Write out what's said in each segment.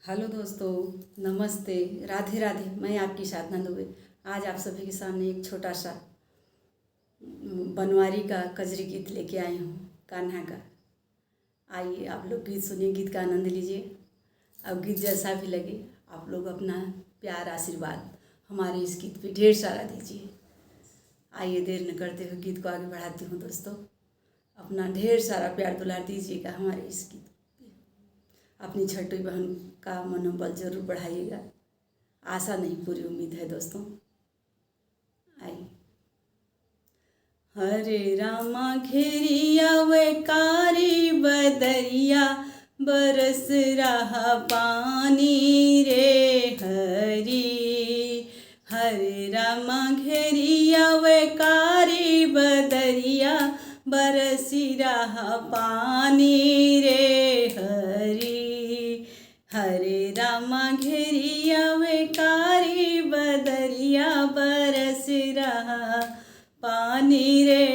Hello दोस्तों, नमस्ते, राधे राधे। मैं आपकी साधना दुबे आज आप सभी के सामने एक छोटा सा बनवारी का कजरी गीत लेके आई हूँ, कान्हा का। आइए आप लोग गीत सुनिए, गीत का आनंद लीजिए। अब गीत जैसा भी लगे आप लोग अपना प्यार आशीर्वाद हमारे इस गीत पे ढेर सारा दीजिए। आइए देर न करते हुए गीत को आगे बढ़ाती हूँ दोस्तों। अपना ढेर सारा प्यार दुलार दीजिएगा हमारे इस गीत। अपनी छठी बहन का मनोबल जरूर बढ़ाइएगा। आशा नहीं पूरी उम्मीद है दोस्तों। आइए। हरे रामा घेरिया वे कारी बदरिया, बरस रहा पानी रे हरी। हरे रामा घेरिया वे कारी बदरिया, बरस रहा पानी रे हरी। हरे रामा घेरिया वे कारी बदरिया, बरस रहा पानी रे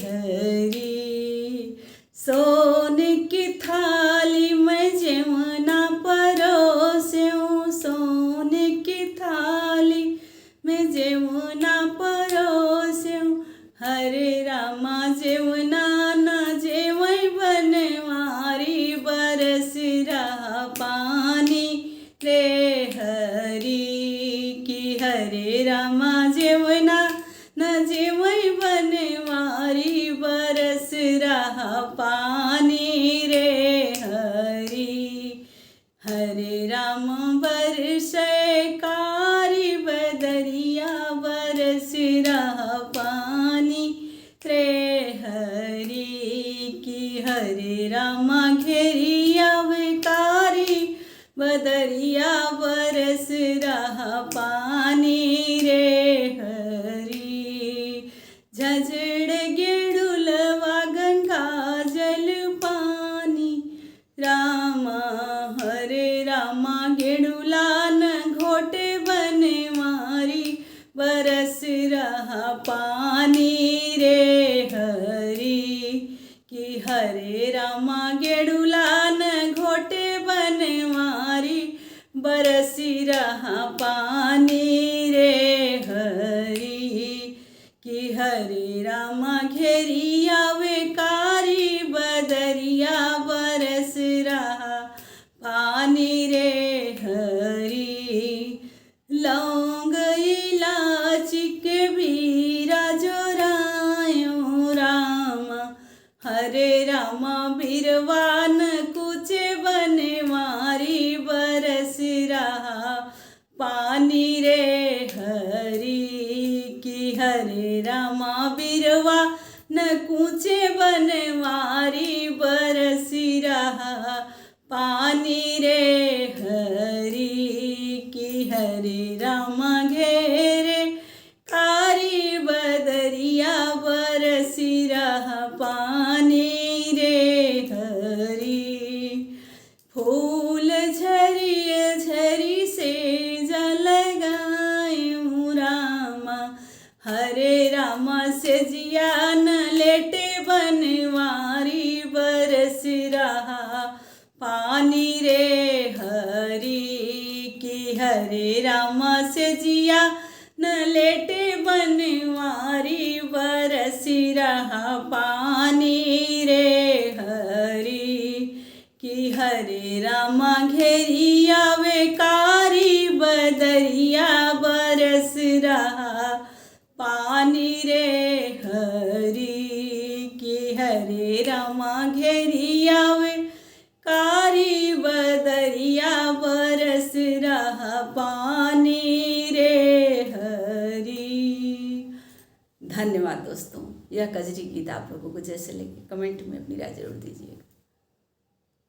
हरी। सोन की थाली में जमुना परोस्यूं, सोन की थाली में जमुना परोस्यूं। हरे रामा जमुना न जेवै बनवारी, बरस रहा पानी रे हरी। की हरे रामा जमुना न जेवै बनवारी, बरस रहा पानी रे हरी। हरे राम बरसै कारी बदरिया, बरस रहा पानी रे हरी। की हरे रामा घेरिया वे कारी बदरिया, बरस रहा पानी रे हरी। झझड़ गेड़ुलवा गंगा जल पानी, रामा हरे रामा गेड़ुला न घोटे बनवारी, बरस रहा पानी रे हरी। कि हरे रामा गेड़ुला न घोटे बनवारी, बरस रहा पानी रे हरी। कि हरे रामा घेरिया वे कारी बदरिया, बरस रहा पानी रे हरी। लौंग इलाची के बीरा जोरायो रामा, हरे रामा बिरवान कुचे बनवारी, बरस रहा पानी रे हरी। की हरे रामा बिरवा न कूचे बनवारी, बरस रहा पानी रे हरी। की हरे रामा घेरे कारी बदरिया, बरस रहा पानी रे हरी। फूल झरिए झरी से जल गायूं रामा, हरे रामा से जिया न लेटे बनवारी, बरस रहा पानी रे हरी। की हरे रामा से जिया न लेटे बनवारी, बरस रहा पानी रे हरी। कि हरे रामा घेरिया वे कारी बदरिया, बरस रहा पानी रे हरी। कि हरे रामा घेरिया वे कारी बदरिया, बरस रहा पानी रे हरी। धन्यवाद दोस्तों। यह कजरी गीत आप लोगों को जैसे लगे कमेंट में अपनी राय जरूर दीजिए।